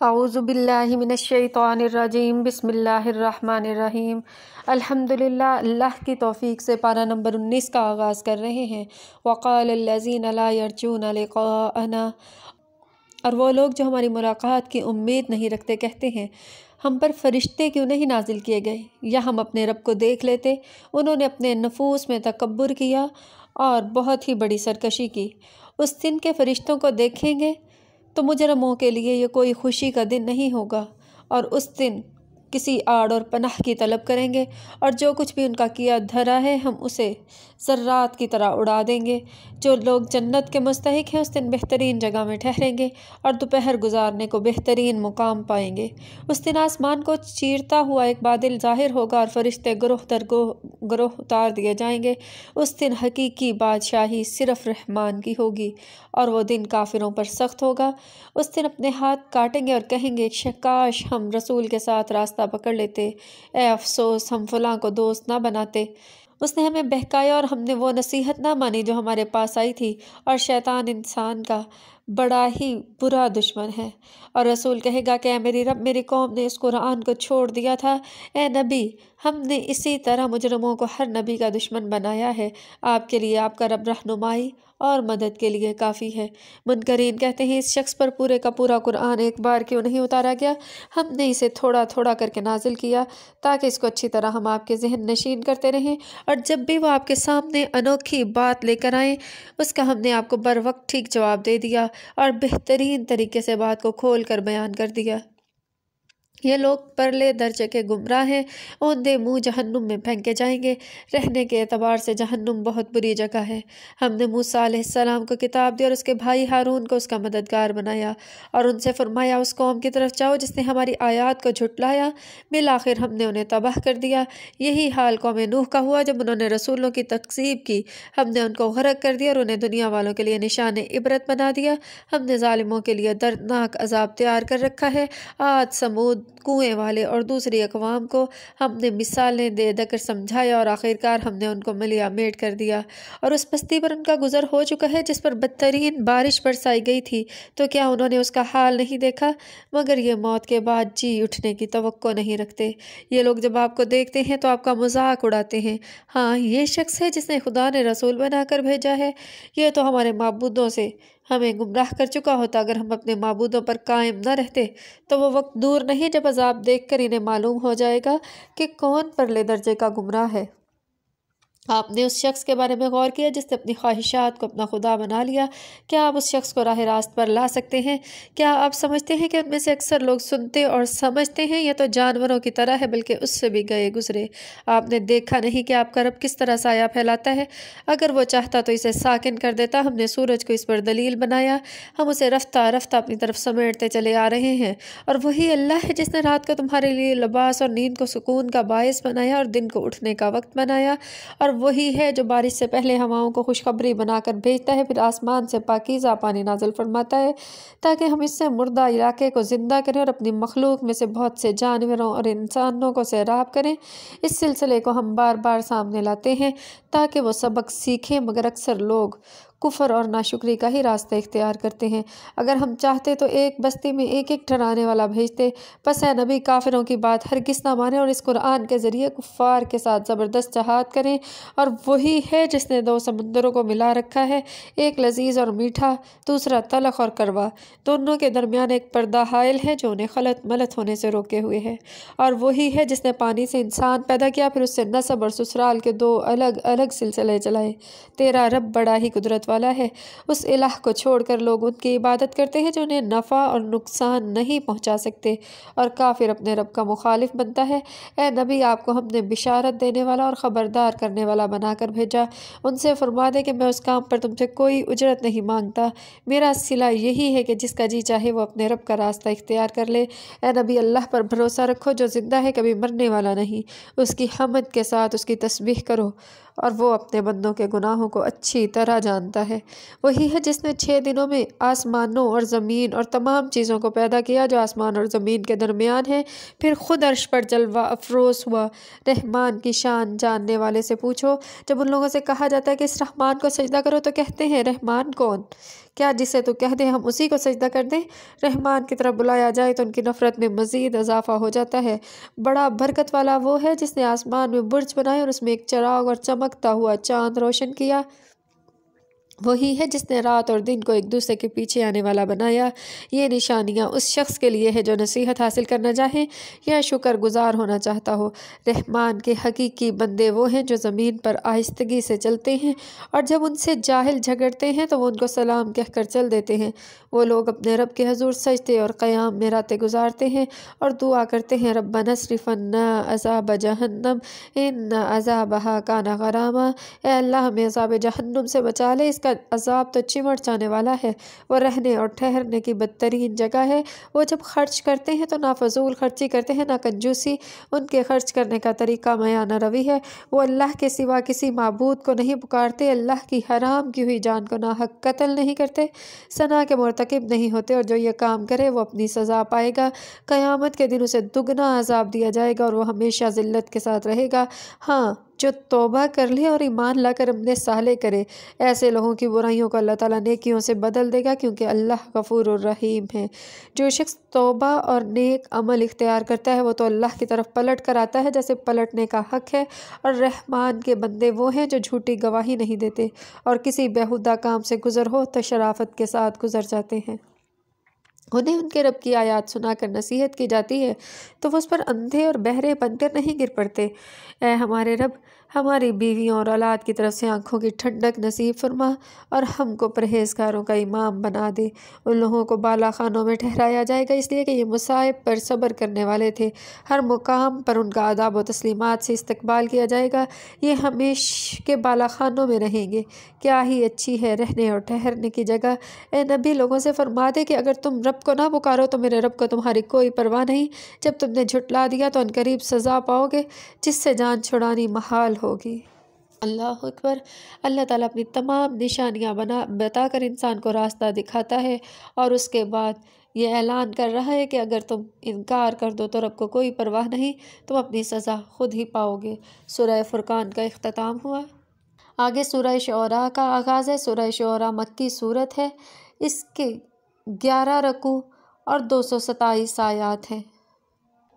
اعوذ باللہ من الشیطان الرجیم بسم اللہ الرحمن الرحیم۔ الحمدللہ، اللہ کی توفیق سے پارہ نمبر 19 کا آغاز کر رہے ہیں۔ وقال الذین لا یرجون لقاءنا، اور وہ لوگ جو ہماری ملاقات کی امید نہیں رکھتے کہتے ہیں ہم پر فرشتے کیوں نہیں نازل کیے گئے یا ہم اپنے رب کو دیکھ لیتے۔ انہوں نے اپنے نفوس میں تکبر کیا اور بہت ہی بڑی سرکشی کی۔ اس دن کے فرشتوں کو دیکھیں گے تو مجرموں کے لیے یہ کوئی خوشی کا دن نہیں ہوگا، اور اس دن کسی آڑ اور پناہ کی طلب کریں گے، اور جو کچھ بھی ان کا کیا دھرا ہے ہم اسے ذرات کی طرح اڑا دیں گے۔ جو لوگ جنت کے مستحق ہیں اس دن بہترین جگہ میں ٹھہریں گے اور دوپہر گزارنے کو بہترین مقام پائیں گے۔ اس دن آسمان کو چیرتا ہوا ایک بادل ظاہر ہوگا اور فرشتے گروہ در گروہ اتار دیے جائیں گے۔ اس دن حقیقی بادشاہی صرف رحمان کی ہوگی، اور وہ دن کافروں پر سخت ہوگا۔ اس دن اپنے ہاتھ کاٹیں گے اور کہیں گے کاش ہم رسول کے ساتھ راستہ پکڑ لیتے، اے افسوس ہم فلاں کو دوست نہ بناتے۔ اس نے ہمیں بہکایا اور ہم نے وہ نصیحت نہ مانی جو ہمارے پاس آئی تھی، اور شیطان انسان کا بڑا ہی برا دشمن ہے۔ اور رسول کہے گا کہ اے میری رب، میری قوم نے اس قرآن کو چھوڑ دیا تھا۔ اے نبی، ہم نے اسی طرح مجرموں کو ہر نبی کا دشمن بنایا ہے۔ آپ کے لیے آپ کا رب رہنمائی اور مدد کے لیے کافی ہے۔ منکرین کہتے ہیں اس شخص پر پورے کا پورا قرآن ایک بار کیوں نہیں اتارا گیا؟ ہم نے اسے تھوڑا تھوڑا کر کے نازل کیا تاکہ اس کو اچھی طرح ہم آپ کے ذہن نشین کرتے رہیں، اور جب بھی وہ آپ کے سامنے انوکھی بات لے کر آئیں اس کا ہم نے آپ کو بر وقت ٹھیک جواب دے دیا اور بہترین طریقے سے بات کو کھول کر بیان کر دیا۔ یہ لوگ پرلے درجے کے گمراہ ہیں، اوندے منہ جہنم میں پھینکے جائیں گے۔ رہنے کے اعتبار سے جہنم بہت بری جگہ ہے۔ ہم نے موسیٰ علیہ السلام کو کتاب دی اور اس کے بھائی ہارون کو اس کا مددگار بنایا، اور ان سے فرمایا اس قوم کی طرف جاؤ جس نے ہماری آیات کو جھٹلایا، بالآخر ہم نے انہیں تباہ کر دیا۔ یہی حال قوم نوح کا ہوا۔ جب انہوں نے رسولوں کی تکذیب کی ہم نے ان کو غرق کر دیا اور انہیں دنیا والوں کے لیے نشان عبرت بنا دیا۔ ہم نے ظالموں کے لیے دردناک عذاب تیار کر رکھا ہے۔ عاد، ثمود، کنویں والے اور دوسری اقوام کو ہم نے مثالیں دے دے کر سمجھایا، اور آخرکار ہم نے ان کو ملیا میٹ کر دیا۔ اور اس بستی پر ان کا گزر ہو چکا ہے جس پر بدترین بارش برسائی گئی تھی، تو کیا انہوں نے اس کا حال نہیں دیکھا؟ مگر یہ موت کے بعد جی اٹھنے کی توقع نہیں رکھتے۔ یہ لوگ جب آپ کو دیکھتے ہیں تو آپ کا مذاق اڑاتے ہیں۔ ہاں، یہ شخص ہے جس نے خدا نے رسول بنا کر بھیجا ہے۔ یہ تو ہمارے معبودوں سے ہمیں گمراہ کر چکا ہوتا۔ اگر ہم اپنے معبودوں پر قائم نہ رہتے تو وہ وقت دور نہیں جب عذاب دیکھ کر انہیں معلوم ہو جائے گا کہ کون پرلے درجے کا گمراہ ہے۔ آپ نے اس شخص کے بارے میں غور کیا جس نے اپنی خواہشات کو اپنا خدا بنا لیا؟ کیا آپ اس شخص کو راہ راست پر لا سکتے ہیں؟ کیا آپ سمجھتے ہیں کہ ان میں سے اکثر لوگ سنتے اور سمجھتے ہیں؟ یہ تو جانوروں کی طرح ہے، بلکہ اس سے بھی گئے گزرے۔ آپ نے دیکھا نہیں کہ آپ کا رب کس طرح سایہ پھیلاتا ہے؟ اگر وہ چاہتا تو اسے ساکن کر دیتا۔ ہم نے سورج کو اس پر دلیل بنایا، ہم اسے رفتہ رفتہ اپنی طرف سمیٹتے چلے آ رہے ہیں۔ اور وہی اللہ ہے جس نے رات کو تمہارے لیے لباس اور نیند کو سکون کا باعث بنایا اور دن کو اٹھنے کا وقت بنایا، اور وہی ہے جو بارش سے پہلے ہواؤں کو خوشخبری بنا کر بھیجتا ہے، پھر آسمان سے پاکیزہ پانی نازل فرماتا ہے تاکہ ہم اس سے مردہ علاقے کو زندہ کریں اور اپنی مخلوق میں سے بہت سے جانوروں اور انسانوں کو سیراب کریں۔ اس سلسلے کو ہم بار بار سامنے لاتے ہیں تاکہ وہ سبق سیکھیں، مگر اکثر لوگ کفر اور ناشکری کا ہی راستہ اختیار کرتے ہیں۔ اگر ہم چاہتے تو ایک بستی میں ایک ایک ٹھہرانے والا بھیجتے، پس اے نبی کافروں کی بات ہرگز نہ مانیں اور اس قرآن کے ذریعے کفار کے ساتھ زبردست جہاد کریں۔ اور وہی ہے جس نے دو سمندروں کو ملا رکھا ہے، ایک لذیذ اور میٹھا، دوسرا تلخ اور کڑوا، دونوں کے درمیان ایک پردہ حائل ہے جو انہیں خلط ملط ہونے سے روکے ہوئے ہے۔ اور وہی ہے جس نے پانی سے انسان پیدا کیا، پھر اس سے نسب اور سسرال کے دو الگ الگ سلسلے چلائے۔ تیرا رب بڑا ہی قدرت والا ہے۔ اس الہ کو چھوڑ کر لوگ ان کی عبادت کرتے ہیں جو انہیں نفع اور نقصان نہیں پہنچا سکتے، اور کافر اپنے رب کا مخالف بنتا ہے۔ اے نبی، آپ کو ہم نے بشارت دینے والا اور خبردار کرنے والا بنا کر بھیجا۔ ان سے فرما دے کہ میں اس کام پر تم سے کوئی اجرت نہیں مانگتا، میرا صلہ یہی ہے کہ جس کا جی چاہے وہ اپنے رب کا راستہ اختیار کر لے۔ اے نبی، اللہ پر بھروسہ رکھو جو زندہ ہے، کبھی مرنے والا نہیں، اس کی حمد کے ساتھ اس کی تسبیح کرو اور وہ اپنے بندوں کے گناہوں کو اچھی طرح جانتا ہے۔ وہی ہے جس نے 6 دنوں میں آسمانوں اور زمین اور تمام چیزوں کو پیدا کیا جو آسمان اور زمین کے درمیان ہے، پھر خود عرش پر جلوہ افروز ہوا۔ رحمان کی شان جاننے والے سے پوچھو۔ جب ان لوگوں سے کہا جاتا ہے کہ اس رحمان کو سجدہ کرو تو کہتے ہیں رحمان کون؟ کیا جسے تو کہہ دیں ہم اسی کو سجدہ کر دیں؟ رحمان کی طرف بلایا جائے تو ان کی نفرت میں مزید اضافہ ہو جاتا ہے۔ بڑا برکت والا وہ ہے جس نے آسمان میں برج بنائے اور اس میں ایک چراغ اور چمکتا ہوا چاند روشن کیا۔ وہی ہے جس نے رات اور دن کو ایک دوسرے کے پیچھے آنے والا بنایا۔ یہ نشانیاں اس شخص کے لیے ہے جو نصیحت حاصل کرنا چاہے یا شکر گزار ہونا چاہتا ہو۔ رحمان کے حقیقی بندے وہ ہیں جو زمین پر آہستگی سے چلتے ہیں، اور جب ان سے جاہل جھگڑتے ہیں تو وہ ان کو سلام کہہ کر چل دیتے ہیں۔ وہ لوگ اپنے رب کے حضور سجدے اور قیام میں راتیں گزارتے ہیں اور دعا کرتے ہیں ربنا اصرف عنا عذاب جہنم ان عذابہا کان غراما۔ اے اللہ ہمیں عذاب جہنم سے بچا لے، اس کا عذاب تو چمٹ جانے والا ہے، وہ رہنے اور ٹھہرنے کی بدترین جگہ ہے۔ وہ جب خرچ کرتے ہیں تو نہ فضول خرچی کرتے ہیں نہ کنجوسی، ان کے خرچ کرنے کا طریقہ میانہ روی ہے۔ وہ اللہ کے سوا کسی معبود کو نہیں پکارتے، اللہ کی حرام کی ہوئی جان کو ناحق قتل نہیں کرتے، ثنا کے مرتکب نہیں ہوتے، اور جو یہ کام کرے وہ اپنی سزا پائے گا۔ قیامت کے دن اسے دگنا عذاب دیا جائے گا اور وہ ہمیشہ ذلت کے ساتھ رہے گا۔ ہاں، جو توبہ کر لے اور ایمان لا کر اپنے صالح کرے، ایسے لوگوں کی برائیوں کو اللہ تعالیٰ نیکیوں سے بدل دے گا، کیونکہ اللہ غفور الرحیم ہے۔ جو شخص توبہ اور نیک عمل اختیار کرتا ہے وہ تو اللہ کی طرف پلٹ کر آتا ہے جیسے پلٹنے کا حق ہے، اور رحمان کے بندے وہ ہیں جو جھوٹی گواہی نہیں دیتے اور کسی بیہودہ کام سے گزر ہو تو شرافت کے ساتھ گزر جاتے ہیں۔ انہیں ان کے رب کی آیات سنا کر نصیحت کی جاتی ہے تو وہ اس پر اندھے اور بہرے بن کر نہیں گر پڑتے۔ اے ہمارے رب، ہماری بیویوں اور اولاد کی طرف سے آنکھوں کی ٹھنڈک نصیب فرما اور ہم کو پرہیزگاروں کا امام بنا دے۔ ان لوگوں کو بالا خانوں میں ٹھہرایا جائے گا اس لیے کہ یہ مصائب پر صبر کرنے والے تھے۔ ہر مقام پر ان کا آداب و تسلیمات سے استقبال کیا جائے گا۔ یہ ہمیشہ کے بالا خانوں میں رہیں گے۔ کیا ہی اچھی ہے رہنے اور ٹھہرنے کی جگہ۔ اے نبی، لوگوں سے فرما دے کہ اگر تم رب کو نہ پکارو تو میرے رب کو تمہاری کوئی پرواہ نہیں۔ جب تم نے جھٹلا دیا تو عنقریب سزا پاؤ گے جس سے جان چھڑانی محال ہوگی۔ اللہ اکبر۔ اللہ تعالیٰ اپنی تمام نشانیاں بتا کر انسان کو راستہ دکھاتا ہے اور اس کے بعد یہ اعلان کر رہا ہے کہ اگر تم انکار کر دو تو رب کو کوئی پرواہ نہیں، تم اپنی سزا خود ہی پاؤ گے۔ سورہ فرقان کا اختتام ہوا۔ آگے سورہ شعراء کا آغاز ہے۔ سورہ شعراء مکی صورت ہے۔ اس کے 11 رکوع اور 227 آیات ہیں۔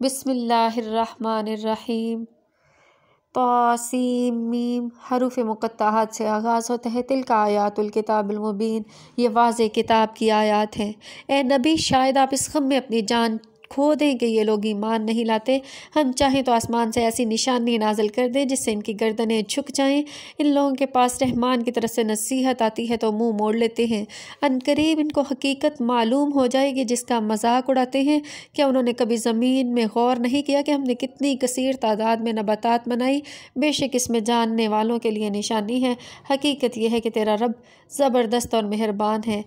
بسم اللہ الرحمن الرحیم۔ طاسیم حروف مقطعات سے آغاز ہوتا ہے۔ تلک آیات الکتاب المبین، یہ واضح کتاب کی آیات ہیں۔ اے نبی، شاید آپ اس غم میں اپنی جان کھو دیں کہ یہ لوگ ایمان نہیں لاتے۔ ہم چاہیں تو آسمان سے ایسی نشانی نازل کر دیں جس سے ان کی گردنیں جھک جائیں۔ ان لوگوں کے پاس رحمان کی طرف سے نصیحت آتی ہے تو منہ موڑ لیتے ہیں۔ عنقریب ان کو حقیقت معلوم ہو جائے گی جس کا مذاق اڑاتے ہیں۔ کیا انہوں نے کبھی زمین میں غور نہیں کیا کہ ہم نے کتنی کثیر تعداد میں نباتات بنائی؟ بے شک اس میں جاننے والوں کے لیے نشانی ہے۔ حقیقت یہ ہے کہ تیرا رب زبردست اور مہربان ہے۔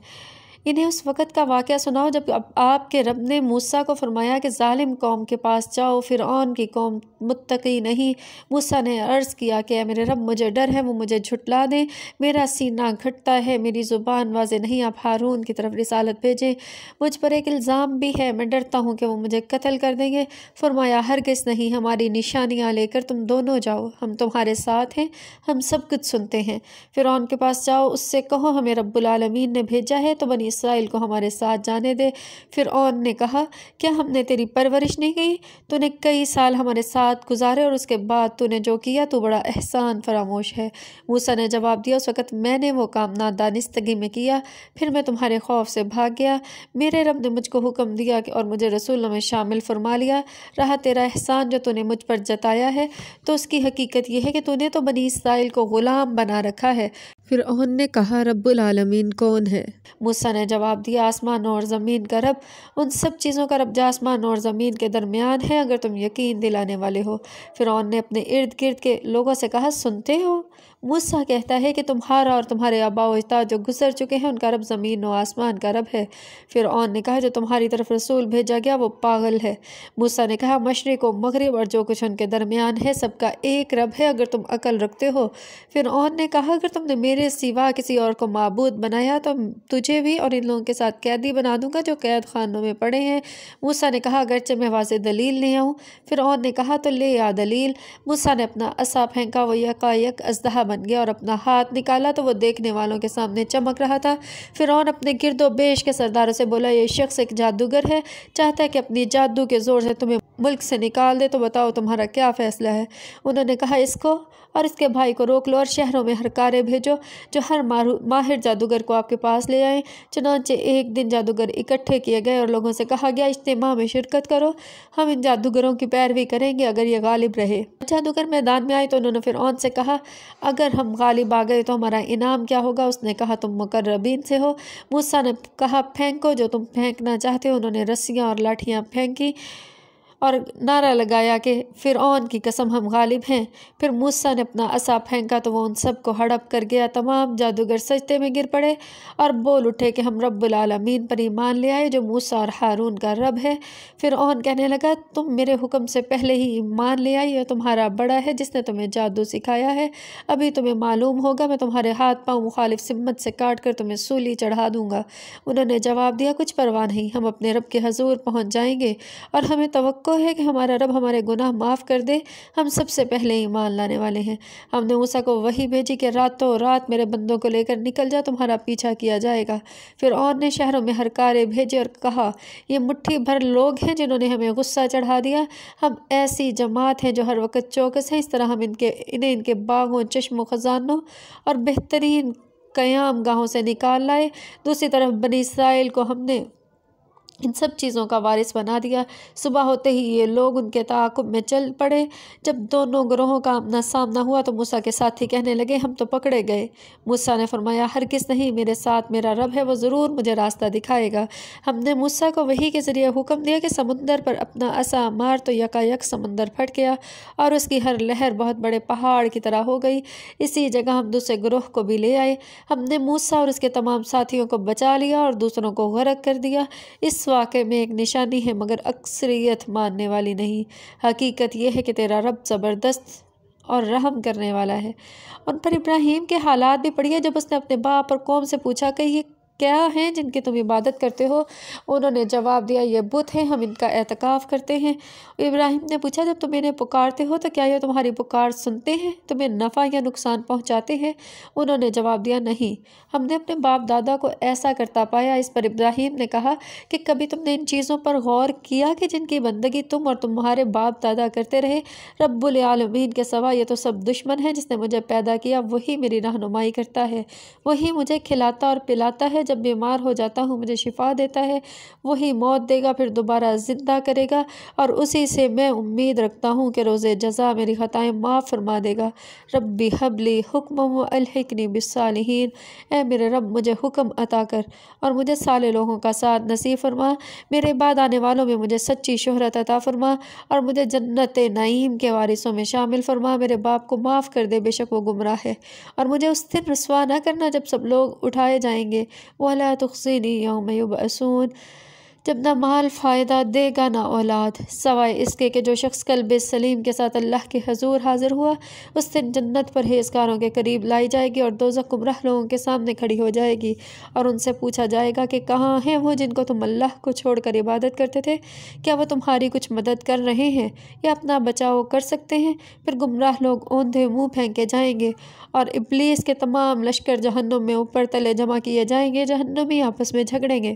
انہیں اس وقت کا واقعہ سناؤ جب آپ کے رب نے موسیٰ کو فرمایا کہ ظالم قوم کے پاس جاؤ، فرعون کی قوم متقی نہیں۔ موسیٰ نے عرض کیا کہ اے میرے رب، مجھے ڈر ہے وہ مجھے جھٹلا دیں، میرا سینہ گھٹتا ہے، میری زبان واضح نہیں، آپ ہارون کی طرف رسالت بھیجیں۔ مجھ پر ایک الزام بھی ہے، میں ڈرتا ہوں کہ وہ مجھے قتل کر دیں گے۔ فرمایا ہرگز نہیں، ہماری نشانیاں لے کر تم دونوں جاؤ، ہم تمہارے ساتھ ہیں، ہم سب کچھ سنتے ہیں۔ فرعون کے پاس جاؤ، اس سے کہو ہمیں رب العالمین نے بھیجا ہے تو بنی اسرائیل کو ہمارے ساتھ جانے دے۔ فرعون نے کہا، کیا ہم نے تیری پرورش نہیں کی؟ تو نے کئی سال ہمارے ساتھ گزارے اور اس کے بعد تو نے جو کیا تو بڑا احسان فراموش ہے۔ موسیٰ نے جواب دیا، اس وقت میں نے وہ کام نادانستگی میں کیا، پھر میں تمہارے خوف سے بھاگ گیا۔ میرے رب نے مجھ کو حکم دیا اور مجھے رسولوں میں شامل فرما لیا۔ رہا تیرا احسان جو تو نے مجھ پر جتایا ہے تو اس کی حقیقت یہ ہے کہ تو نے تو بنی اسرائیل کو غلام بنا رکھا ہے۔ فرعون نے کہا، رب العالمین کون ہے؟ موسیٰ نے جواب دیا، آسمانوں اور زمین کا رب، ان سب چیزوں کا رب جو آسمان اور زمین کے درمیان ہے، اگر تم یقین دلانے والے ہو۔ فرعون نے اپنے ارد گرد کے لوگوں سے کہا، سنتے ہو؟ موسیٰ کہتا ہے کہ تمہارا اور تمہارے آباء و اجداد جو گزر چکے ہیں ان کا رب زمین و آسمان کا رب ہے۔ فرعون نے کہا جو تمہاری طرف رسول بھیجا گیا وہ پاگل ہے۔ موسیٰ نے کہا مشرق و مغرب اور جو کچھ ان کے درمیان ہے سب کا ایک رب ہے اگر تم عقل رکھتے ہو۔ فرعون نے کہا اگر تم نے میرے سوا کسی اور کو معبود بنایا تو تجھے بھی اور ان لوگوں کے ساتھ قیدی بنا دوں گا جو قید خانوں میں پڑے ہیں۔ موسیٰ نے کہا اگرچہ میں واضح دلیل لے آؤں۔ فرعون نے کہا تو لے آ دلیل۔ موسیٰ نے اپنا عصا پھینکا، وہ یکایک اژدہا بن گیا اور اپنا ہاتھ نکالا تو وہ دیکھنے والوں کے سامنے چمک رہا تھا۔ فرعون اپنے گرد و بیش کے سرداروں سے بولا یہ شخص ایک جادوگر ہے، چاہتا ہے کہ اپنی جادو کے زور سے تمہیں ملک سے نکال دے، تو بتاؤ تمہارا کیا فیصلہ ہے؟ انہوں نے کہا اس کو اور اس کے بھائی کو روک لو اور شہروں میں ہرکارے بھیجو جو ہر ماہر جادوگر کو آپ کے پاس لے آئیں۔ چنانچہ ایک دن جادوگر اکٹھے کیے گئے اور لوگوں سے کہا گیا اجتماع میں شرکت کرو، ہم ان جادوگروں کی پیروی کریں گے اگر یہ غالب رہے۔ جادوگر میدان میں آئے تو انہوں نے فرعون سے کہا اگر ہم غالب آ گئے تو ہمارا انعام کیا ہوگا؟ اس نے کہا تم مقربین سے ہو۔ موسیٰ نے کہا پھینکو جو تم پھینکنا چاہتے ہو۔ انہوں نے رسیاں اور لاٹھیاں پھینکی اور نعرہ لگایا کہ فرعون کی قسم ہم غالب ہیں۔ پھر موسیٰ نے اپنا عصا پھینکا تو وہ ان سب کو ہڑپ کر گیا۔ تمام جادوگر سجدے میں گر پڑے اور بول اٹھے کہ ہم رب العالمین پر ایمان لے آئے جو موسیٰ اور ہارون کا رب ہے۔ فرعون کہنے لگا تم میرے حکم سے پہلے ہی ایمان لے آئی، یہ تمہارا بڑا ہے جس نے تمہیں جادو سکھایا ہے، ابھی تمہیں معلوم ہوگا میں تمہارے ہاتھ پاؤں مخالف سمت سے کاٹ کر تمہیں سولی چڑھا دوں گا۔ انہوں نے جواب دیا کچھ پرواہ نہیں، ہم اپنے رب کے حضور پہنچ جائیں گے اور ہمیں توقع ہے کہ ہمارا رب ہمارے گناہ معاف کر دے، ہم سب سے پہلے ایمان لانے والے ہیں۔ ہم نے موسیٰ کو وحی بھیجی کہ راتوں رات میرے بندوں کو لے کر نکل جا، تمہارا پیچھا کیا جائے گا۔ فرعون نے شہروں میں ہرکارے بھیجے اور کہا یہ مٹھی بھر لوگ ہیں جنہوں نے ہمیں غصہ چڑھا دیا، ہم ایسی جماعت ہیں جو ہر وقت چوکس ہیں، اس طرح ہم انہیں ان کے باغوں، چشم و خزانوں اور بہترین قیام گاہوں سے نکال لائے۔ دوسری طرف بنی اسرائیل کو ہم نے ان سب چیزوں کا وارث بنا دیا۔ صبح ہوتے ہی یہ لوگ ان کے تعاقب میں چل پڑے۔ جب دونوں گروہوں کا آمنا سامنا ہوا تو موسیٰ کے ساتھی کہنے لگے ہم تو پکڑے گئے۔ موسیٰ نے فرمایا ہرگز نہیں، میرے ساتھ میرا رب ہے، وہ ضرور مجھے راستہ دکھائے گا۔ ہم نے موسیٰ کو وحی کے ذریعے حکم دیا کہ سمندر پر اپنا عصا مار تو یکایک سمندر پھٹ گیا اور اس کی ہر لہر بہت بڑے پہاڑ کی طرح ہو گئی۔ اسی جگہ ہم دوسرے گروہ کو بھی لے آئے، ہم نے موسیٰ اور اس کے تمام ساتھیوں کو بچا لیا اور دوسروں کو غرق کر دیا۔ اس واقعے میں ایک نشانی ہے مگر اکثریت ماننے والی نہیں۔ حقیقت یہ ہے کہ تیرا رب زبردست اور رحم کرنے والا ہے۔ ان پر ابراہیم کے حالات بھی پڑھیے جب اس نے اپنے باپ اور قوم سے پوچھا کہ یہ کیا ہیں جن کی تم عبادت کرتے ہو؟ انہوں نے جواب دیا یہ بت ہیں، ہم ان کا اعتکاف کرتے ہیں۔ ابراہیم نے پوچھا جب تم انہیں پکارتے ہو تو کیا یہ تمہاری پکار سنتے ہیں، تمہیں نفع یا نقصان پہنچاتے ہیں؟ انہوں نے جواب دیا نہیں، ہم نے اپنے باپ دادا کو ایسا کرتا پایا۔ اس پر ابراہیم نے کہا کہ کبھی تم نے ان چیزوں پر غور کیا کہ جن کی بندگی تم اور تمہارے باپ دادا کرتے رہے؟ رب العالمین کے سوا یہ تو سب دشمن ہے۔ جس نے مجھے پیدا کیا وہی میری رہنمائی کرتا ہے، وہی مجھے کھلاتا اور پلاتا ہے، جب بیمار ہو جاتا ہوں مجھے شفا دیتا ہے، وہی موت دے گا پھر دوبارہ زندہ کرے گا، اور اسی سے میں امید رکھتا ہوں کہ روز جزا میری خطائیں معاف فرما دے گا۔ ربی حب لی حکما والحقنی بالصالحین، اے میرے رب مجھے حکم عطا کر اور مجھے صالح لوگوں کا ساتھ نصیب فرما، میرے بعد آنے والوں میں مجھے سچی شہرت عطا فرما اور مجھے جنت نعیم کے وارثوں میں شامل فرما۔ میرے باپ کو معاف کر دے، بے شک وہ گمراہ ہے، اور مجھے اس دن رسوا نہ کرنا جب سب لوگ اٹھائے جائیں گے۔ وَلَا تُخْزِنِي يَوْمَ يُبْعَثُونَ، جب نہ مال فائدہ دے گا نہ اولاد، سوائے اس کے کہ جو شخص قلب سلیم کے ساتھ اللہ کے حضور حاضر ہوا۔ اس دن جنت پرہیزگاروں کے قریب لائی جائے گی اور دوزخ گمراہ لوگوں کے سامنے کھڑی ہو جائے گی، اور ان سے پوچھا جائے گا کہ کہاں ہیں وہ جن کو تم اللہ کو چھوڑ کر عبادت کرتے تھے؟ کیا وہ تمہاری کچھ مدد کر رہے ہیں یا اپنا بچاؤ کر سکتے ہیں؟ پھر گمراہ لوگ اوندھے منہ پھینکے جائیں گے اور ابلیس کے تمام لشکر جہنم میں اوپر تلے جمع کیے جائیں گے۔ جہنمی آپس میں جھگڑیں گے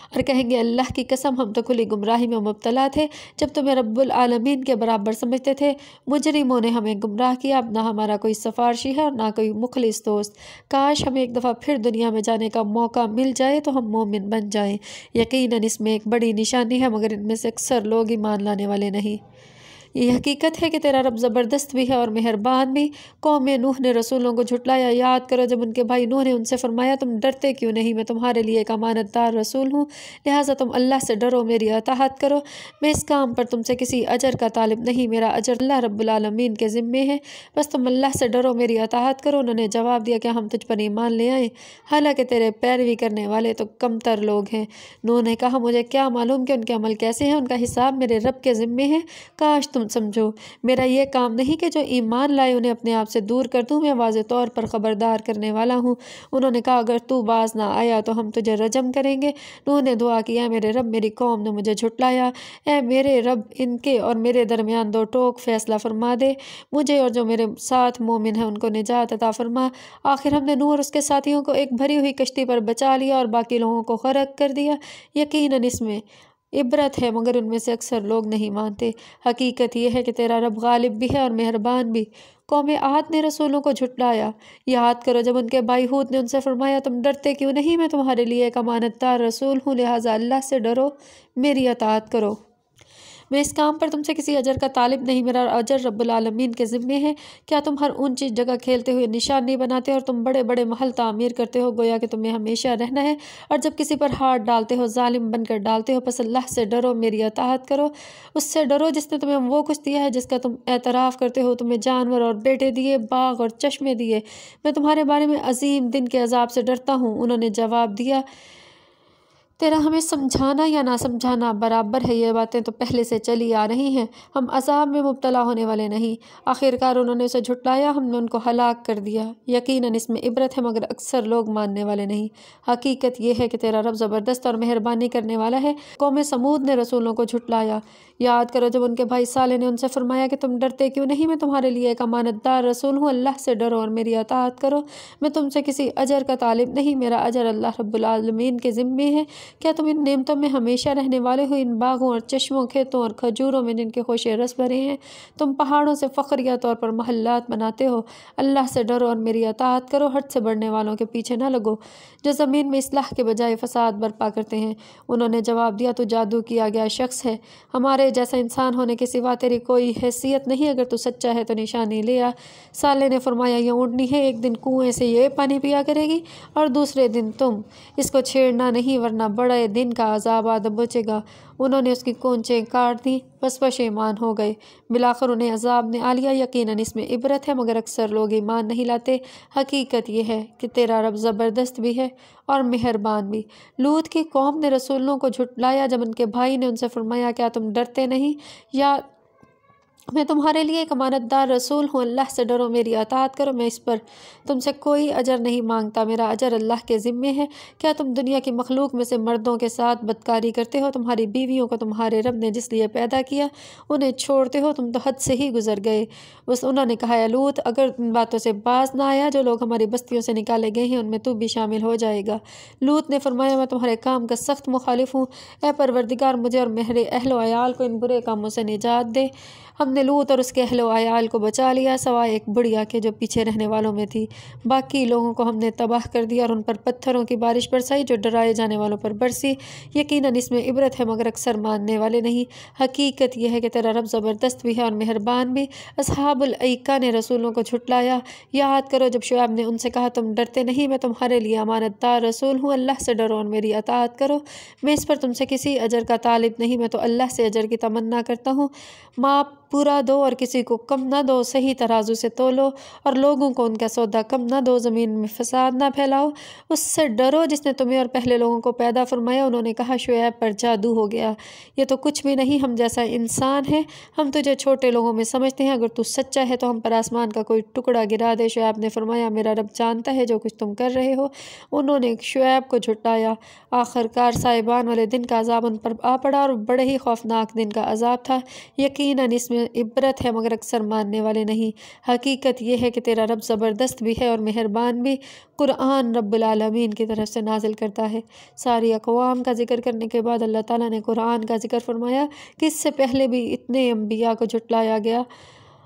اور کہیں گے اللہ کی قسم ہم تو کھلی گمراہی میں مبتلا تھے جب تمہیں رب العالمین کے برابر سمجھتے تھے۔ مجرموں نے ہمیں گمراہ کیا، اب نہ ہمارا کوئی سفارشی ہے اور نہ کوئی مخلص دوست۔ کاش ہمیں ایک دفعہ پھر دنیا میں جانے کا موقع مل جائے تو ہم مومن بن جائیں۔ یقیناً اس میں ایک بڑی نشانی ہے مگر ان میں سے اکثر لوگ ایمان لانے والے نہیں۔ یہ حقیقت ہے کہ تیرا رب زبردست بھی ہے اور مہربان بھی۔ قوم نوح نے رسولوں کو جھٹلایا، یاد کرو جب ان کے بھائی نوح نے ان سے فرمایا تم ڈرتے کیوں نہیں، میں تمہارے لیے ایک امانت دار رسول ہوں، لہٰذا تم اللہ سے ڈرو، میری اطاعت کرو، میں اس کام پر تم سے کسی اجر کا طالب نہیں، میرا اجر اللہ رب العالمین کے ذمے ہے، بس تم اللہ سے ڈرو، میری اطاعت کرو۔ انہوں نے جواب دیا، کیا ہم تجھ پر ایمان لے آئیں حالانکہ تیرے پیروی کرنے والے تو کم تر لوگ ہیں؟ نوح نے کہا، مجھے کیا معلوم کہ ان کے عمل کیسے ہیں، ان کا حساب میرے رب کے ذمے ہے، کاش تم سمجھو، میرا یہ کام نہیں کہ جو ایمان لائے انہیں اپنے آپ سے دور کر دوں، میں واضح طور پر خبردار کرنے والا ہوں۔ انہوں نے کہا، اگر تو باز نہ آیا تو ہم تجھے رجم کریں گے۔ نوح نے دعا کی، اے میرے رب، میری قوم نے مجھے جھٹلایا، اے میرے رب، ان کے اور میرے درمیان دو ٹوک فیصلہ فرما دے، مجھے اور جو میرے ساتھ مومن ہیں ان کو نجات عطا فرما۔ آخر ہم نے نوح اور اس کے ساتھیوں کو ایک بھری ہوئی کشتی پر بچا لیا اور باقی لوگوں کو غرق کر دیا، یقیناً اس میں عبرت ہے مگر ان میں سے اکثر لوگ نہیں مانتے۔ حقیقت یہ ہے کہ تیرا رب غالب بھی ہے اور مہربان بھی۔ قوم عاد نے رسولوں کو جھٹلایا، یاد کرو جب ان کے بھائی ہود نے ان سے فرمایا تم ڈرتے کیوں نہیں، میں تمہارے لیے ایک امانت دار رسول ہوں، لہٰذا اللہ سے ڈرو، میری اطاعت کرو، میں اس کام پر تم سے کسی اجر کا طالب نہیں، میرا اجر رب العالمین کے ذمے ہے۔ کیا تم ہر اونچی جگہ کھیلتے ہوئے نشانی بناتے ہو اور تم بڑے بڑے محل تعمیر کرتے ہو گویا کہ تمہیں ہمیشہ رہنا ہے، اور جب کسی پر ہاتھ ڈالتے ہو ظالم بن کر ڈالتے ہو، پس اللہ سے ڈرو، میری اطاعت کرو، اس سے ڈرو جس نے تمہیں وہ کچھ دیا ہے جس کا تم اعتراف کرتے ہو، تمہیں جانور اور بیٹے دیے، باغ اور چشمے دیے، میں تمہارے بارے میں عظیم دن کے عذاب سے ڈرتا ہوں۔ انہوں نے جواب دیا، تیرا ہمیں سمجھانا یا نہ سمجھانا برابر ہے، یہ باتیں تو پہلے سے چلی آ رہی ہیں، ہم عذاب میں مبتلا ہونے والے نہیں۔ آخرکار انہوں نے اسے جھٹلایا، ہم نے ان کو ہلاک کر دیا، یقیناً اس میں عبرت ہے مگر اکثر لوگ ماننے والے نہیں۔ حقیقت یہ ہے کہ تیرا رب زبردست اور مہربانی کرنے والا ہے۔ قوم سمود نے رسولوں کو جھٹلایا، یاد کرو جب ان کے بھائی صالح نے ان سے فرمایا کہ تم ڈرتے کیوں نہیں، میں تمہارے لیے ایک امانت دار رسول ہوں، اللہ سے ڈرو اور میری اطاعت کرو، میں تم سے کسی اجر کا طالب نہیں، میرا اجر اللہ رب العالمین کے ذمے ہے۔ کیا تم ان نعمتوں میں ہمیشہ رہنے والے ہو، ان باغوں اور چشموں، کھیتوں اور کھجوروں میں جن کے خوشے رس بھرے ہیں؟ تم پہاڑوں سے فخریہ طور پر محلات بناتے ہو، اللہ سے ڈرو اور میری اطاعت کرو، حد سے بڑھنے والوں کے پیچھے نہ لگو جو زمین میں اصلاح کے بجائے فساد برپا کرتے ہیں۔ انہوں نے جواب دیا، تو جادو کیا گیا شخص ہے، ہمارے جیسا انسان ہونے کے سوا تیری کوئی حیثیت نہیں، اگر تو سچا ہے تو نشانی لے آ۔ صالح نے فرمایا، یہ اونٹنی ہے، ایک دن کنویں سے یہ پانی پیا کرے گی اور دوسرے دن تم، اس کو چھیڑنا نہیں ورنہ بڑے دن کا عذاب آ بچے گا۔ انہوں نے اس کی کونچیں کاٹ دیں، بس پشیمان ہو گئے، بالآخر انہیں عذاب نے آ لیا، یقیناً اس میں عبرت ہے مگر اکثر لوگ ایمان نہیں لاتے۔ حقیقت یہ ہے کہ تیرا رب زبردست بھی ہے اور مہربان بھی۔ لوط کی قوم نے رسولوں کو جھٹلایا جب ان کے بھائی نے ان سے فرمایا، کیا تم ڈرتے نہیں، یا میں تمہارے لیے ایک امانت دار رسول ہوں، اللہ سے ڈرو، میری اطاعت کرو، میں اس پر تم سے کوئی اجر نہیں مانگتا، میرا اجر اللہ کے ذمے ہے۔ کیا تم دنیا کی مخلوق میں سے مردوں کے ساتھ بدکاری کرتے ہو، تمہاری بیویوں کو تمہارے رب نے جس لیے پیدا کیا انہیں چھوڑتے ہو، تم تو حد سے ہی گزر گئے۔ بس انہوں نے کہا، اے لوط، اگر ان باتوں سے باز نہ آیا جو لوگ ہماری بستیوں سے نکالے گئے ہیں ان میں تو بھی شامل ہو جائے گا۔ لوط نے فرمایا، میں تمہارے کام کا سخت مخالف ہوں، اے پروردگار مجھے اور میرے اہل و عیال کو ان برے کاموں سے نجات دے۔ ہم نے لوط اور اس کے اہل و عیال کو بچا لیا سوائے ایک بڑھیا کے جو پیچھے رہنے والوں میں تھی، باقی لوگوں کو ہم نے تباہ کر دیا اور ان پر پتھروں کی بارش برسائی جو ڈرائے جانے والوں پر برسی، یقیناً اس میں عبرت ہے مگر اکثر ماننے والے نہیں۔ حقیقت یہ ہے کہ تیرا رب زبردست بھی ہے اور مہربان بھی۔ اصحاب الایکہ نے رسولوں کو جھٹلایا، یاد کرو جب شعیب نے ان سے کہا، تم ڈرتے نہیں، میں تمہارے لیے امانت دار رسول ہوں، اللہ سے ڈرو اور میری اطاعت کرو، میں اس پر تم سے کسی اجر کا طالب نہیں، میں تو اللہ سے اجر کی تمنا کرتا ہوں۔ ماپ پورا دو اور کسی کو کم نہ دو، صحیح ترازو سے تولو اور لوگوں کو ان کا سودا کم نہ دو، زمین میں فساد نہ پھیلاؤ، اس سے ڈرو جس نے تمہیں اور پہلے لوگوں کو پیدا فرمایا۔ انہوں نے کہا، شعیب پر جادو ہو گیا، یہ تو کچھ بھی نہیں، ہم جیسا انسان ہے، ہم تجھے چھوٹے لوگوں میں سمجھتے ہیں، اگر تو سچا ہے تو ہم پر آسمان کا کوئی ٹکڑا گرا دے۔ شعیب نے فرمایا، میرا رب جانتا ہے جو کچھ تم کر رہے ہو۔ انہوں نے شعیب کو جھٹلایا، آخرکار سائبان والے دن کا عذاب ان پر آ پڑا اور بڑے ہی خوفناک دن کا عذاب تھا، یقیناً اس میں عبرت ہے مگر اکثر ماننے والے نہیں۔ حقیقت یہ ہے کہ تیرا رب زبردست بھی ہے اور مہربان بھی۔ قرآن رب العالمین کی طرف سے نازل کرتا ہے۔ ساری اقوام کا ذکر کرنے کے بعد اللہ تعالیٰ نے قرآن کا ذکر فرمایا کہ اس سے پہلے بھی اتنے انبیاء کو جھٹلایا گیا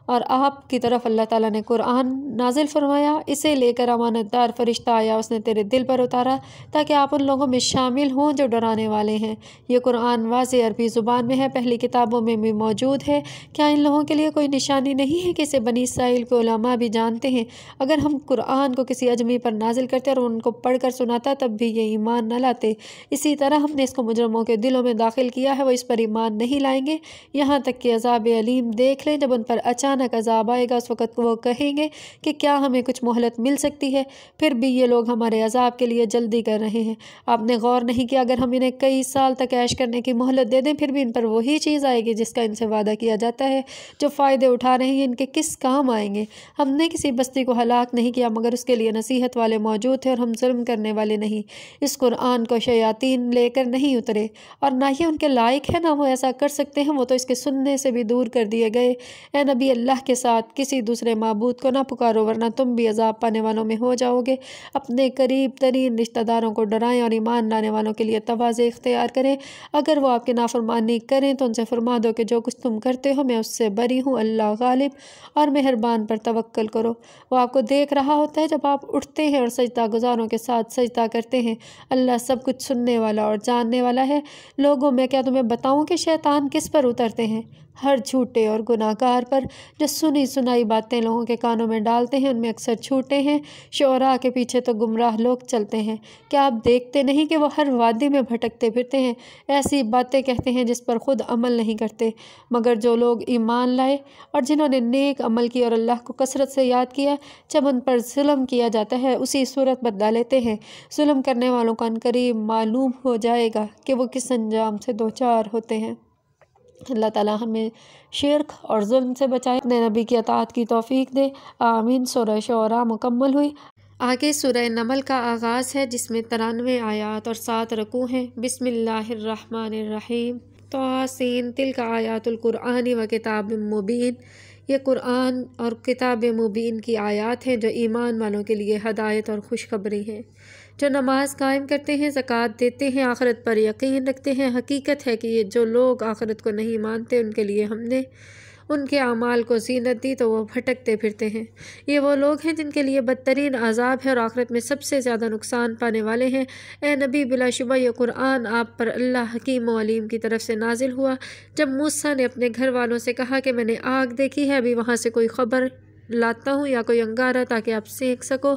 اور آپ کی طرف اللہ تعالیٰ نے قرآن نازل فرمایا، اسے لے کر امانت دار فرشتہ آیا، اس نے تیرے دل پر اتارا تاکہ آپ ان لوگوں میں شامل ہوں جو ڈرانے والے ہیں۔ یہ قرآن واضح عربی زبان میں ہے، پہلی کتابوں میں بھی موجود ہے۔ کیا ان لوگوں کے لیے کوئی نشانی نہیں ہے کہ اسے بنی اسرائیل کے علماء بھی جانتے ہیں؟ اگر ہم قرآن کو کسی اجمی پر نازل کرتے اور ان کو پڑھ کر سناتا تب بھی یہ ایمان نہ لاتے۔ اسی طرح ہم نے اس کو مجرموں کے دلوں میں داخل کیا ہے، وہ اس پر ایمان نہیں لائیں گے یہاں تک کہ عذاب علیم دیکھ لیں۔ جب ان پر اچانک عذاب آئے گا اس وقت وہ کہیں گے کہ کیا ہمیں کچھ مہلت مل سکتی ہے؟ پھر بھی یہ لوگ ہمارے عذاب کے لیے جلدی کر رہے ہیں۔ آپ نے غور نہیں کیا اگر ہم انہیں کئی سال تک عیش کرنے کی مہلت دے دیں پھر بھی ان پر وہی چیز آئے گی جس کا ان سے وعدہ کیا جاتا ہے۔ جو فائدے اٹھا رہے ہیں ان کے کس کام آئیں گے؟ ہم نے کسی بستی کو ہلاک نہیں کیا مگر اس کے لیے نصیحت والے موجود تھے اور ہم ظلم کرنے والے نہیں۔ اس قرآن کو شیاطین لے کر نہیں اترے اور نہ ہی ان کے لائق ہے، نہ وہ ایسا کر سکتے ہیں، وہ تو اس کے سننے سے بھی دور کر دیے گئے۔ اے نبی، اللہ کے ساتھ کسی دوسرے معبود کو نہ پکارو ورنہ تم بھی عذاب پانے والوں میں ہو جاؤ گے۔ اپنے قریب ترین رشتہ داروں کو ڈرائیں اور ایمان لانے والوں کے لیے تواضع اختیار کریں۔ اگر وہ آپ کی نافرمانی کریں تو ان سے فرما دو کہ جو کچھ تم کرتے ہو میں اس سے بری ہوں، اللہ غالب اور مہربان پر توکل کرو۔ وہ آپ کو دیکھ رہا ہوتا ہے جب آپ اٹھتے ہیں اور سجدہ گزاروں کے ساتھ سجدہ کرتے ہیں۔ اللہ سب کچھ سننے والا اور جاننے والا ہے۔ لوگوں، میں کیا تمہیں بتاؤں کہ شیطان کس پر اترتے ہیں؟ ہر جھوٹے اور گناہ گار پر جو سنی سنائی باتیں لوگوں کے کانوں میں ڈالتے ہیں، ان میں اکثر جھوٹے ہیں۔ شعراء کے پیچھے تو گمراہ لوگ چلتے ہیں۔ کیا آپ دیکھتے نہیں کہ وہ ہر وادی میں بھٹکتے پھرتے ہیں، ایسی باتیں کہتے ہیں جس پر خود عمل نہیں کرتے؟ مگر جو لوگ ایمان لائے اور جنہوں نے نیک عمل کیا اور اللہ کو کثرت سے یاد کیا، جب ان پر ظلم کیا جاتا ہے اسی صورت بدلا لیتے ہیں۔ ظلم کرنے والوں کو عنقریب معلوم ہو جائے گا کہ وہ کس انجام سے دوچار ہوتے ہیں۔ اللہ تعالیٰ ہمیں شرک اور ظلم سے بچائے، اپنے نبی کی اطاعت کی توفیق دے، آمین۔ سورہ شعراء مکمل ہوئی۔ آگے سورہ نمل کا آغاز ہے جس میں 93 آیات اور 7 رکوع ہیں۔ بسم اللہ الرحمن الرحیم۔ طاسین تلک آیات القرآن و کتاب مبین۔ یہ قرآن اور کتاب مبین کی آیات ہیں جو ایمان والوں کے لیے ہدایت اور خوشخبری ہیں، جو نماز قائم کرتے ہیں، زکوٰۃ دیتے ہیں، آخرت پر یقین رکھتے ہیں۔ حقیقت ہے کہ یہ جو لوگ آخرت کو نہیں مانتے ان کے لیے ہم نے ان کے اعمال کو زینت دی تو وہ بھٹکتے پھرتے ہیں۔ یہ وہ لوگ ہیں جن کے لیے بدترین عذاب ہے اور آخرت میں سب سے زیادہ نقصان پانے والے ہیں۔ اے نبی، بلا شبہ یہ قرآن آپ پر اللہ حکیم و علیم کی طرف سے نازل ہوا۔ جب موسیٰ نے اپنے گھر والوں سے کہا کہ میں نے آگ دیکھی ہے، ابھی وہاں سے کوئی خبر لاتا ہوں یا کوئی انگارہ تاکہ آپ سینک سکو۔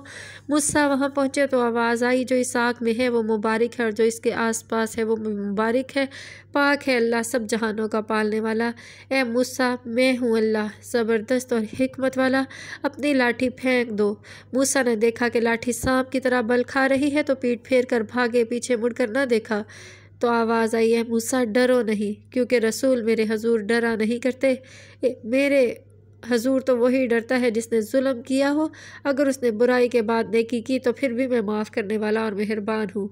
موسیٰ وہاں پہنچے تو آواز آئی جو اس آگ میں ہے وہ مبارک ہے اور جو اس کے آس پاس ہے وہ مبارک ہے، پاک ہے اللہ سب جہانوں کا پالنے والا۔ اے موسیٰ، میں ہوں اللہ زبردست اور حکمت والا، اپنی لاٹھی پھینک دو۔ موسیٰ نے دیکھا کہ لاٹھی سانپ کی طرح بل کھا رہی ہے تو پیٹ پھیر کر بھاگے، پیچھے مڑ کر نہ دیکھا تو آواز آئی، اے موسیٰ ڈرو نہیں، کیونکہ رسول میرے حضور ڈرا نہیں کرتے۔ میرے حضور تو وہی ڈرتا ہے جس نے ظلم کیا ہو، اگر اس نے برائی کے بعد نیکی کی تو پھر بھی میں معاف کرنے والا اور مہربان ہوں۔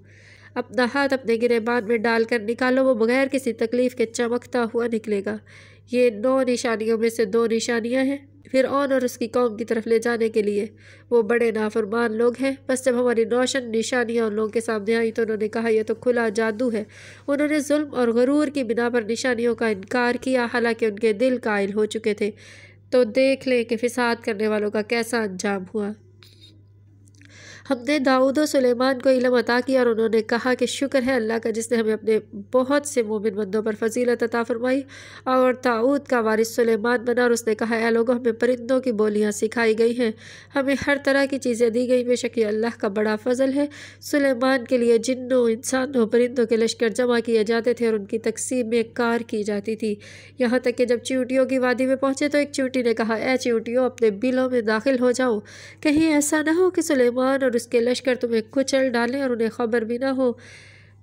اپنا ہاتھ اپنے گریبان میں ڈال کر نکالو، وہ بغیر کسی تکلیف کے چمکتا ہوا نکلے گا۔ یہ 9 نشانیوں میں سے 2 نشانیاں ہیں فرعون اور اس کی قوم کی طرف لے جانے کے لیے۔ وہ بڑے نافرمان لوگ ہیں۔ بس جب ہماری روشن نشانیاں ان لوگوں کے سامنے آئیں تو انہوں نے کہا یہ تو کھلا جادو ہے۔ انہوں نے ظلم اور غرور کی بنا پر نشانیوں کا انکار کیا، حالانکہ ان کے دل قائل ہو چکے تھے۔ تو دیکھ لیں کہ فساد کرنے والوں کا کیسا انجام ہوا۔ ہم نے داؤد و سلیمان کو علم عطا کیا اور انہوں نے کہا کہ شکر ہے اللہ کا جس نے ہمیں اپنے بہت سے مومن بندوں پر فضیلت عطا فرمائی۔ اور داؤد کا وارث سلیمان بنا اور اس نے کہا، اے لوگوں، ہمیں پرندوں کی بولیاں سکھائی گئی ہیں، ہمیں ہر طرح کی چیزیں دی گئی، بے شک یہ اللہ کا بڑا فضل ہے۔ سلیمان کے لیے جنوں، انسانوں، پرندوں کے لشکر جمع کیے جاتے تھے اور ان کی تقسیم میں کار کی جاتی تھی، یہاں تک کہ جب چیونٹیوں کی وادی میں پہنچے تو ایک چیونٹی نے کہا، اے چیونٹیوں، اپنے بلوں میں داخل ہو جاؤ، کہیں ایسا نہ ہو کہ سلیمان اور اس کے لشکر تمہیں کچل ڈالیں اور انہیں خبر بھی نہ ہو۔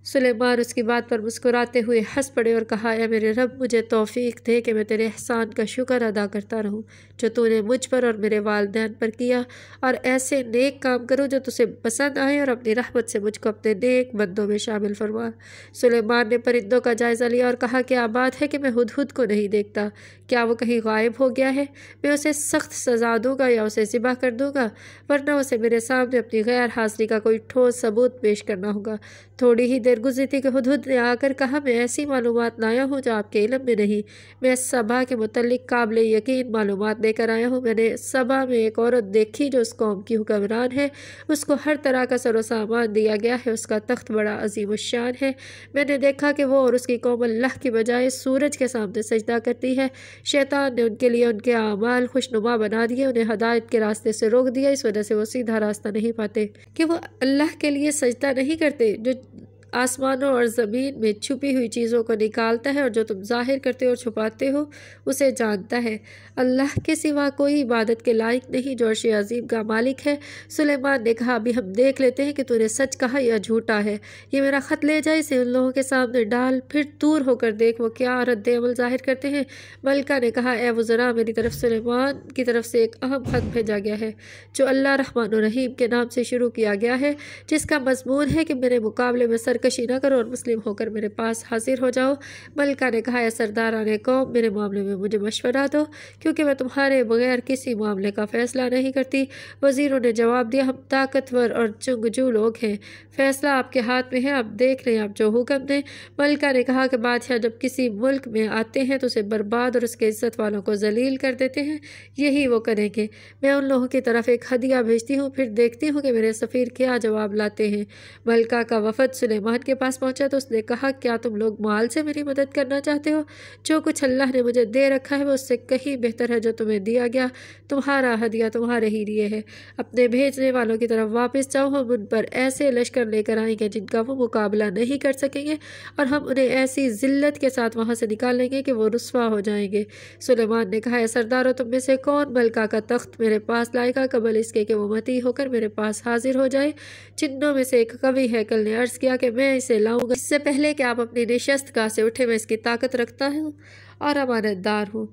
سلیمان اس کی بات پر مسکراتے ہوئے ہنس پڑے اور کہا، اے میرے رب، مجھے توفیق دے کہ میں تیرے احسان کا شکر ادا کرتا رہوں جو تو نے مجھ پر اور میرے والدین پر کیا، اور ایسے نیک کام کروں جو تجھے پسند آئے، اور اپنی رحمت سے مجھ کو اپنے نیک بندوں میں شامل فرما۔ سلیمان نے پرندوں کا جائزہ لیا اور کہا، کیا بات ہے کہ میں ہدہد کو نہیں دیکھتا؟ کیا وہ کہیں غائب ہو گیا ہے؟ میں اسے سخت سزا دوں گا یا اسے ذبح کر دوں گا، ورنہ اسے میرے سامنے اپنی غیر حاضری کا کوئی ٹھوس ثبوت پیش کرنا ہوگا۔ تھوڑی ہی دیر دیر گزری تھی کہ ہدہد نے آ کر کہا میں ایسی معلومات لایا ہوں جو آپ کے علم میں نہیں۔ میں سبا کے متعلق قابل یقین معلومات لے کر آیا ہوں۔ میں نے سبا میں ایک عورت دیکھی جو اس قوم کی حکمران ہے۔ اس کو ہر طرح کا سر و سامان دیا گیا ہے۔ اس کا تخت بڑا عظیم الشان ہے۔ میں نے دیکھا کہ وہ اور اس کی قوم اللہ کی بجائے سورج کے سامنے سجدہ کرتی ہے۔ شیطان نے ان کے لیے ان کے اعمال خوشنما بنا دیے، انہیں ہدایت کے راستے سے روک دیا، اس وجہ سے وہ سیدھا راستہ نہیں پاتے کہ وہ اللہ کے لیے سجدہ نہیں کرتے جو آسمانوں اور زمین میں چھپی ہوئی چیزوں کو نکالتا ہے اور جو تم ظاہر کرتے اور چھپاتے ہو اسے جانتا ہے۔ اللہ کے سوا کوئی عبادت کے لائق نہیں جو عرش عظیم کا مالک ہے۔ سلیمان نے کہا ابھی ہم دیکھ لیتے ہیں کہ تو نے سچ کہا یا جھوٹا ہے۔ یہ میرا خط لے جائے، اسے ان لوگوں کے سامنے ڈال، پھر دور ہو کر دیکھ وہ کیا رد عمل ظاہر کرتے ہیں۔ ملکہ نے کہا اے وزراء، میری طرف سلیمان کی طرف سے ایک اہم خط بھیجا گیا ہے جو اللہ رحمان الرحیم کے نام سے شروع کیا گیا ہے، جس کا مضمون ہے کہ میرے مقابلے میں سرکشی نہ کرو اور مسلم ہو کر میرے پاس حاضر ہو جاؤ۔ ملکہ نے کہا اے سرداران قوم، میرے معاملے میں مجھے مشورہ دو کیونکہ میں تمہارے بغیر کسی معاملے کا فیصلہ نہیں کرتی۔ وزیروں نے جواب دیا ہم طاقتور اور جنگجو لوگ ہیں، فیصلہ آپ کے ہاتھ میں ہے، آپ دیکھ لیں آپ جو حکم دیں۔ ملکہ نے کہا کہ بادشاہ جب کسی ملک میں آتے ہیں تو اسے برباد اور اس کے عزت والوں کو ذلیل کر دیتے ہیں، یہی وہ کریں گے۔ میں ان لوگوں کی طرف ایک ہدیہ بھیجتی ہوں، پھر دیکھتی ہوں کہ میرے سفیر کیا جواب لاتے ہیں۔ ملکہ کا وفد سلیمان کے پاس پہنچا تو اس نے کہا کیا تم لوگ مال سے میری مدد کرنا چاہتے ہو؟ جو کچھ اللہ نے مجھے دے رکھا ہے وہ اس سے کہیں بہتر ہے جو تمہیں دیا گیا، تمہارا ہدیہ تمہارے ہی لیے ہے۔ اپنے بھیجنے والوں کی طرف واپس جاؤ، ہم ان پر ایسے لشکر لے کر آئیں گے جن کا وہ مقابلہ نہیں کر سکیں گے اور ہم انہیں ایسی ذلت کے ساتھ وہاں سے نکال لیں گے کہ وہ رسوا ہو جائیں گے۔ سلیمان نے کہا اے سردارو، تم میں سے کون ملکہ کا تخت میرے پاس لائے گا قبل اس کے کہ وہ متی ہو کر میرے پاس حاضر ہو جائے؟ جنوں میں سے ایک قوی ہیکل نے عرض کیا کہ میں اسے لاؤں گا، اس سے پہلے کہ آپ اپنی نشست گاہ سے اٹھے میں اس کی طاقت رکھتا ہوں اور امانت دار ہوں۔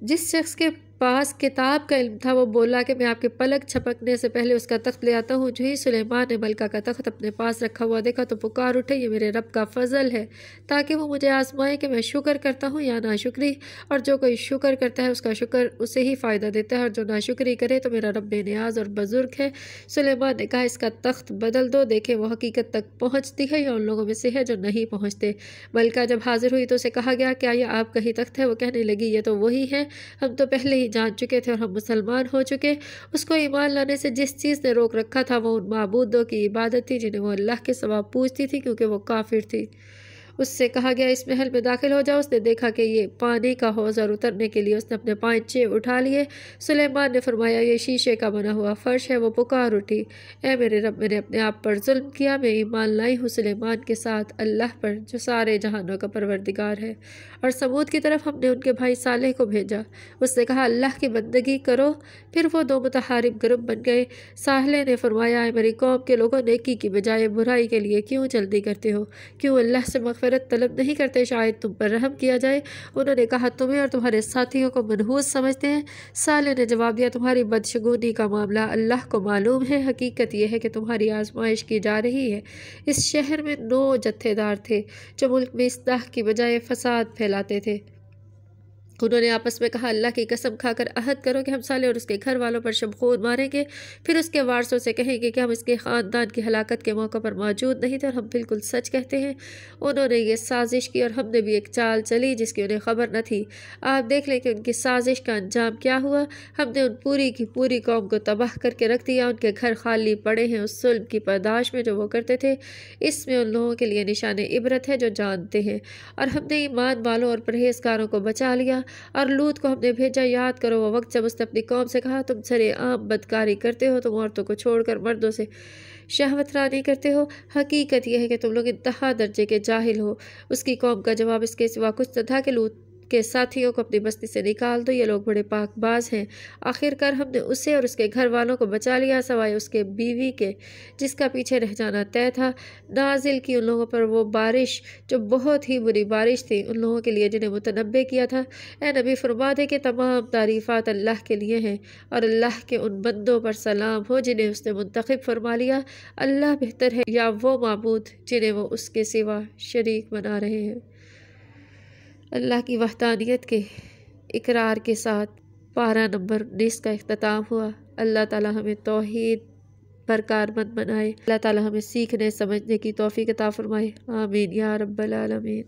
جس شخص کے پاس کتاب کا علم تھا وہ بولا کہ میں آپ کے پلک چھپکنے سے پہلے اس کا تخت لے آتا ہوں۔ جو ہی سلیمان نے ملکہ کا تخت اپنے پاس رکھا ہوا دیکھا تو پکار اٹھے یہ میرے رب کا فضل ہے تاکہ وہ مجھے آزمائے کہ میں شکر کرتا ہوں یا ناشکری، اور جو کوئی شکر کرتا ہے اس کا شکر اسے ہی فائدہ دیتا ہے، اور جو ناشکری کرے تو میرا رب بے نیاز اور بزرگ ہے۔ سلیمان نے کہا اس کا تخت بدل دو، دیکھیں وہ حقیقت تک پہنچتی ہے یا ان لوگوں میں سے ہے جو نہیں پہنچتے۔ ملکہ جب حاضر ہوئی تو اسے کہا گیا کیا یہ آپ کا ہی تخت ہے؟ وہ کہنے لگی یہ تو وہی ہے، ہم تو پہلے ہی جان چکے تھے اور ہم مسلمان ہو چکے۔ اس کو ایمان لانے سے جس چیز نے روک رکھا تھا وہ ان معبودوں کی عبادت تھی جنہیں وہ اللہ کے سوا پوجتی تھی کیونکہ وہ کافر تھی۔ اس سے کہا گیا اس محل میں داخل ہو جاؤ۔ اس نے دیکھا کہ یہ پانی کا حوض اور اترنے کے لیے اس نے اپنے پائنچے اٹھا لیے۔ سلیمان نے فرمایا یہ شیشے کا بنا ہوا فرش ہے۔ وہ پکار اٹھی اے میرے رب، میں نے اپنے آپ پر ظلم کیا، میں ایمان لائی ہوں سلیمان کے ساتھ اللہ پر جو سارے جہانوں کا پروردگار ہے۔ اور سمود کی طرف ہم نے ان کے بھائی صالح کو بھیجا، اس نے کہا اللہ کی بندگی کرو، پھر وہ دو متحارب گروپ بن گئے۔ صالح نے فرمایا اے میری قوم کے لوگوں، نیکی کی بجائے برائی کے لیے کیوں جلدی کرتے ہو؟ کیوں اللہ سے مغفرت طلب نہیں کرتے شاید تم پر رحم کیا جائے؟ انہوں نے کہا تمہیں اور تمہارے ساتھیوں کو منحوس سمجھتے ہیں۔ صالح نے جواب دیا تمہاری بدشگونی کا معاملہ اللہ کو معلوم ہے، حقیقت یہ ہے کہ تمہاری آزمائش کی جا رہی ہے۔ اس شہر میں 9 جتھے دار تھے جو ملک میں اصلاح کی بجائے فساد پھیلاتے تھے۔ انہوں نے آپس میں کہا اللہ کی قسم کھا کر عہد کرو کہ ہم صالح اور اس کے گھر والوں پر شبخون ماریں گے، پھر اس کے وارثوں سے کہیں گے کہ ہم اس کے خاندان کی ہلاکت کے موقع پر موجود نہیں تھے اور ہم بالکل سچ کہتے ہیں۔ انہوں نے یہ سازش کی اور ہم نے بھی ایک چال چلی جس کی انہیں خبر نہ تھی۔ آپ دیکھ لیں کہ ان کی سازش کا انجام کیا ہوا۔ ہم نے ان پوری کی پوری قوم کو تباہ کر کے رکھ دیا، ان کے گھر خالی پڑے ہیں اس ظلم کی پاداش میں جو وہ کرتے تھے۔ اس میں ان لوگوں کے لیے نشان عبرت ہے جو جانتے ہیں۔ اور ہم نے ایمان والوں اور پرہیزگاروں کو بچا لیا۔ اور لوط کو ہم نے بھیجا، یاد کرو وہ وقت جب اس نے اپنی قوم سے کہا تم سرے عام بدکاری کرتے ہو، تم عورتوں کو چھوڑ کر مردوں سے شہوت رانی کرتے ہو، حقیقت یہ ہے کہ تم لوگ انتہا درجے کے جاہل ہو۔ اس کی قوم کا جواب اس کے سوا کچھ نہ تھا کہ لوط کے ساتھیوں کو اپنی بستی سے نکال دو، یہ لوگ بڑے پاک باز ہیں۔ آخر کار ہم نے اسے اور اس کے گھر والوں کو بچا لیا سوائے اس کے بیوی کے جس کا پیچھے رہ جانا طے تھا۔ نازل کی ان لوگوں پر وہ بارش جو بہت ہی بری بارش تھی ان لوگوں کے لیے جنہیں متنبع کیا تھا۔ اے نبی فرما دے کہ تمام تعریفات اللہ کے لیے ہیں اور اللہ کے ان بندوں پر سلام ہو جنہیں اس نے منتخب فرما لیا۔ اللہ بہتر ہے یا وہ معبود جنہیں وہ اس کے سوا شریک بنا رہے ہیں۔ اللہ کی وحدانیت کے اقرار کے ساتھ پارہ نمبر 19 کا اختتام ہوا۔ اللہ تعالی ہمیں توحید پر کارمند بنائے۔ اللہ تعالی ہمیں سیکھنے سمجھنے کی توفیق عطا فرمائے، آمین یا رب العالمین۔